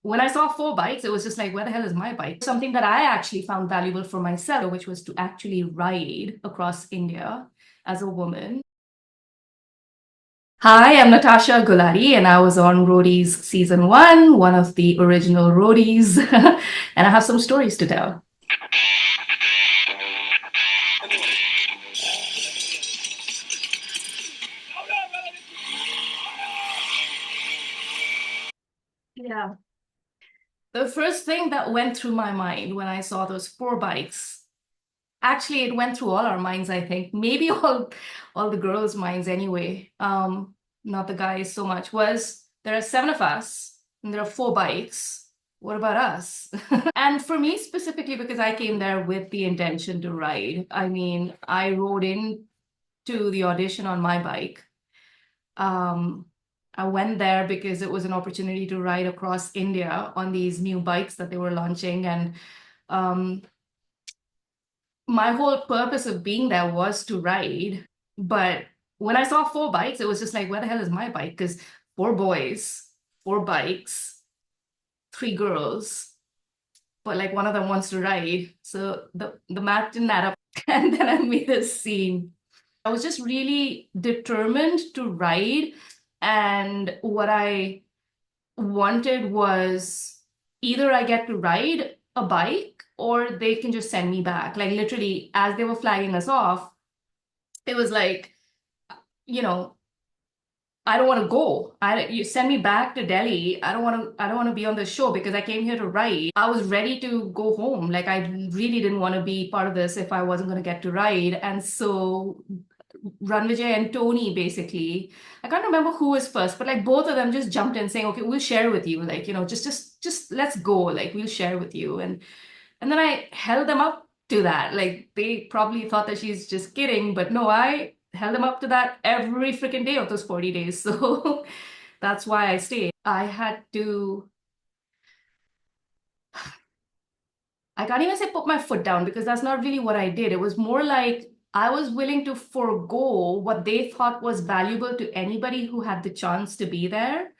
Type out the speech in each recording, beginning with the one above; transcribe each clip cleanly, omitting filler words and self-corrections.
when I saw four bikes, it was just like, where the hell is my bike? Something that I actually found valuable for myself, which was to actually ride across India as a woman. Hi, I'm Natasha Gulati, and I was on Roadies season one of the original Roadies, and I have some stories to tell. Yeah. The first thing that went through my mind when I saw those four bikes, actually, it went through all our minds, I think, maybe all the girls' minds anyway, not the guys so much, was there are seven of us, and there are four bikes. What about us? And for me specifically, because I came there with the intention to ride. I mean, I rode in to the audition on my bike. Um, I went there because it was an opportunity to ride across India on these new bikes that they were launching. And um, my whole purpose of being there was to ride. But when I saw four bikes, it was just like, where the hell is my bike? Because four boys, four bikes, three girls, but like one of them wants to ride. So the math didn't add up. And then I made a scene. I was just really determined to ride. And what I wanted was either I get to ride a bike or they can just send me back. Like literally, as they were flagging us off, it was like, you know, I don't want to go. You send me back to Delhi. I don't want to be on the show because I came here to ride. I was ready to go home. Like I really didn't want to be part of this if I wasn't going to get to ride. And so Ranvijay and Tony basically, I can't remember who was first, but like both of them just jumped in saying, okay, we'll share with you. Like, just let's go. Like we'll share with you. And then I held them up to that. Like they probably thought that she's just kidding, but no, I held them up to that every freaking day of those 40 days. So that's why I stayed. I can't even say put my foot down because that's not really what I did. It was more like I was willing to forego what they thought was valuable to anybody who had the chance to be there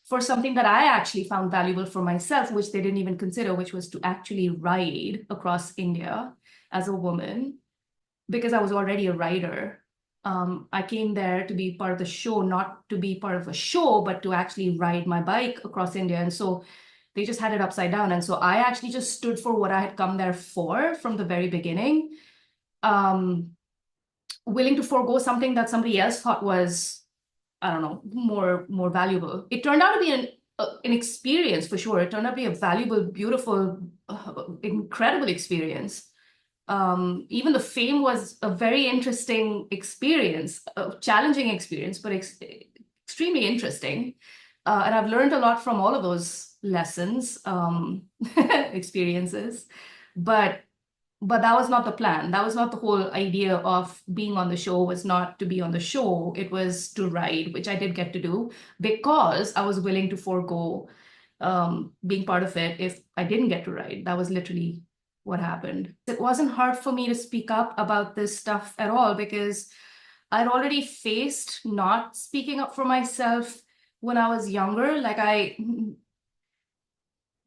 for something that I actually found valuable for myself, which they didn't even consider, which was to actually ride across India as a woman because I was already a rider. I came there to be part of the show, not to be part of a show, but to actually ride my bike across India. And so they just had it upside down. And so I actually just stood for what I had come there for from the very beginning, um, willing to forego something that somebody else thought was, I don't know, more valuable. It turned out to be an experience for sure. It turned out to be a valuable, beautiful, incredible experience. Even the fame was a very interesting experience, a challenging experience, but extremely interesting. And I've learned a lot from all of those lessons, experiences. But but that was not the plan. That was not the whole idea of being on the show, was not to be on the show. It was to ride, which I did get to do because I was willing to forego being part of it if I didn't get to ride. That was literally what happened. It wasn't hard for me to speak up about this stuff at all because I'd already faced not speaking up for myself when I was younger. Like I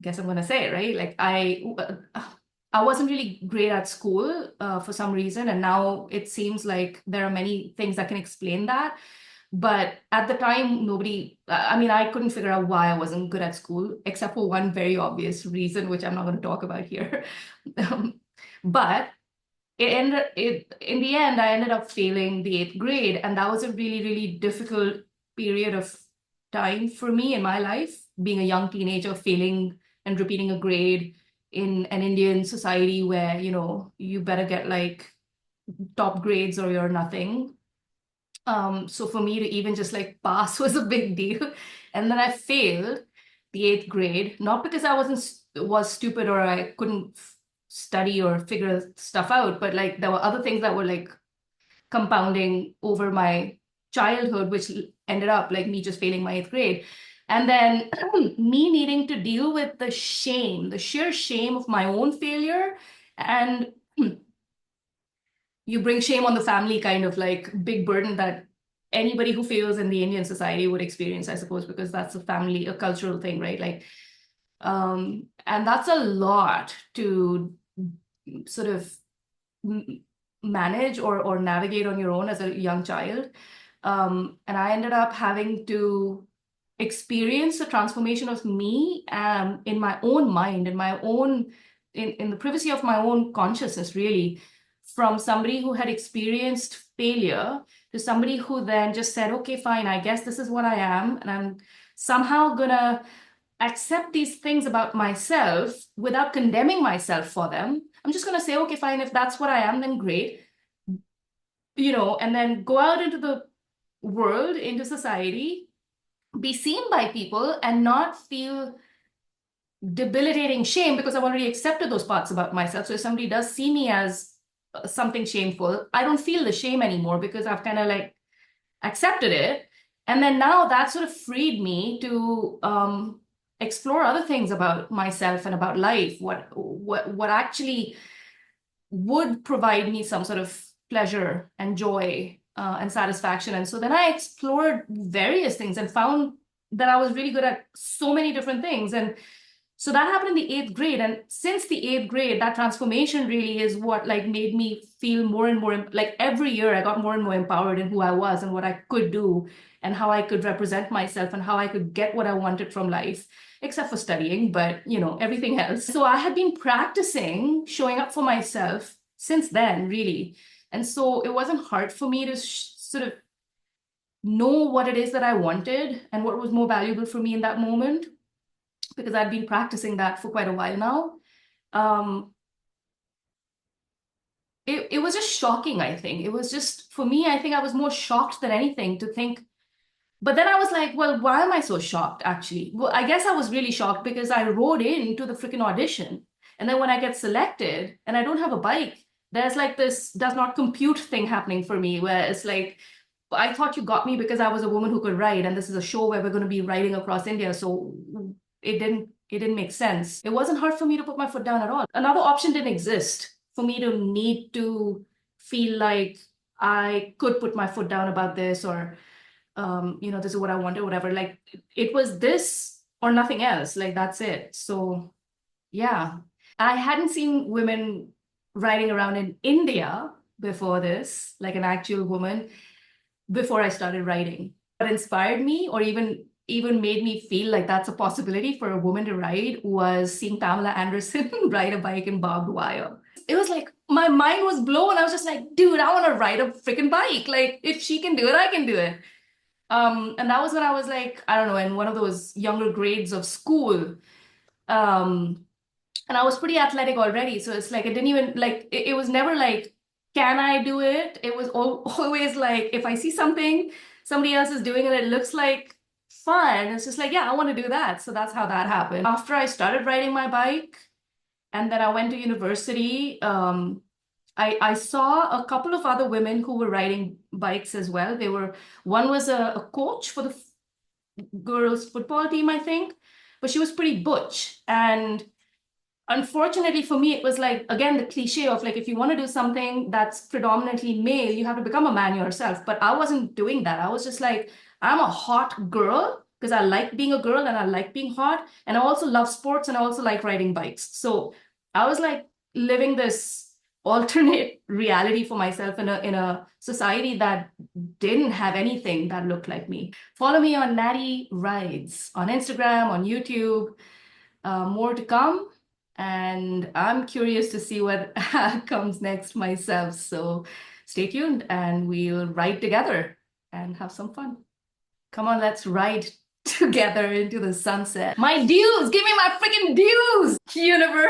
guess I'm gonna say it, right? Like I wasn't really great at school for some reason, and now it seems like there are many things that can explain that. But at the time, nobody, I mean, I couldn't figure out why I wasn't good at school, except for one very obvious reason, which I'm not going to talk about here. Um, but in the end, I ended up failing the eighth grade, and that was a really, really difficult period of time for me in my life, being a young teenager, failing and repeating a grade in an Indian society where, you better get like top grades or you're nothing. So for me to even just like pass was a big deal. And then I failed the eighth grade, not because I was stupid or I couldn't study or figure stuff out, but like there were other things that were like compounding over my childhood, which ended up like me just failing my eighth grade. And then me needing to deal with the shame, the sheer shame of my own failure. And you bring shame on the family, kind of like big burden that anybody who fails in the Indian society would experience, I suppose, because that's a family, a cultural thing, right? Like And that's a lot to sort of manage or navigate on your own as a young child. And I ended up having to experience the transformation of me in my own mind, in my own, in the privacy of my own consciousness, really, from somebody who had experienced failure to somebody who then just said, okay, fine, I guess this is what I am, and I'm somehow gonna accept these things about myself without condemning myself for them. I'm just going to say, okay, fine, if that's what I am, then great, and then go out into the world, into society, be seen by people, and not feel debilitating shame because I've already accepted those parts about myself. So if somebody does see me as something shameful, I don't feel the shame anymore because I've kind of like accepted it. And then now that sort of freed me to explore other things about myself and about life, what actually would provide me some sort of pleasure and joy and satisfaction. And so then I explored various things and found that I was really good at so many different things. And so that happened in the eighth grade. And since the eighth grade, that transformation really is what like made me feel more and more like every year I got more and more empowered in who I was and what I could do and how I could represent myself and how I could get what I wanted from life, except for studying, but everything else. So I had been practicing showing up for myself since then, really. And so it wasn't hard for me to sort of know what it is that I wanted and what was more valuable for me in that moment, because I'd been practicing that for quite a while now. Um, it was just shocking, I think. It was just, for me, I think I was more shocked than anything to think. But then I was like, well, why am I so shocked, actually? Well, I guess I was really shocked because I rode into the freaking audition. And then when I get selected and I don't have a bike, there's like this does not compute thing happening for me, where it's like, I thought you got me because I was a woman who could ride, and this is a show where we're going to be riding across India. So it didn't make sense. It wasn't hard for me to put my foot down at all. Another option didn't exist for me to need to feel like I could put my foot down about this, or this is what I wanted, whatever. Like it was this or nothing else. Like that's it. So yeah. I hadn't seen women riding around in India before this, like an actual woman, before I started writing. What inspired me, or even made me feel like that's a possibility for a woman to ride, was seeing Pamela Anderson ride a bike in barbed wire. It was like my mind was blown. I was just like, dude, I want to ride a freaking bike. Like if she can do it, I can do it. And that was when I was like, I don't know, in one of those younger grades of school. Um, and I was pretty athletic already. So it's like, it didn't even like, it was never like, can I do it? It was always like, if I see something somebody else is doing and it looks like fun, it's just like, yeah, I want to do that. So that's how that happened. After I started riding my bike and then I went to university, I saw a couple of other women who were riding bikes as well. One was a coach for the girls' football team, I think, but she was pretty butch. And unfortunately for me, it was like, again, the cliche of like, if you want to do something that's predominantly male, you have to become a man yourself. But I wasn't doing that. I was just like, I'm a hot girl because I like being a girl and I like being hot. And I also love sports and I also like riding bikes. So I was like living this alternate reality for myself in a society that didn't have anything that looked like me. Follow me on Natty Rides on Instagram, on YouTube. More to come. And I'm curious to see what comes next myself. So stay tuned and we'll ride together and have some fun. Come on, let's ride together into the sunset. My dues, give me my freaking dues, universe.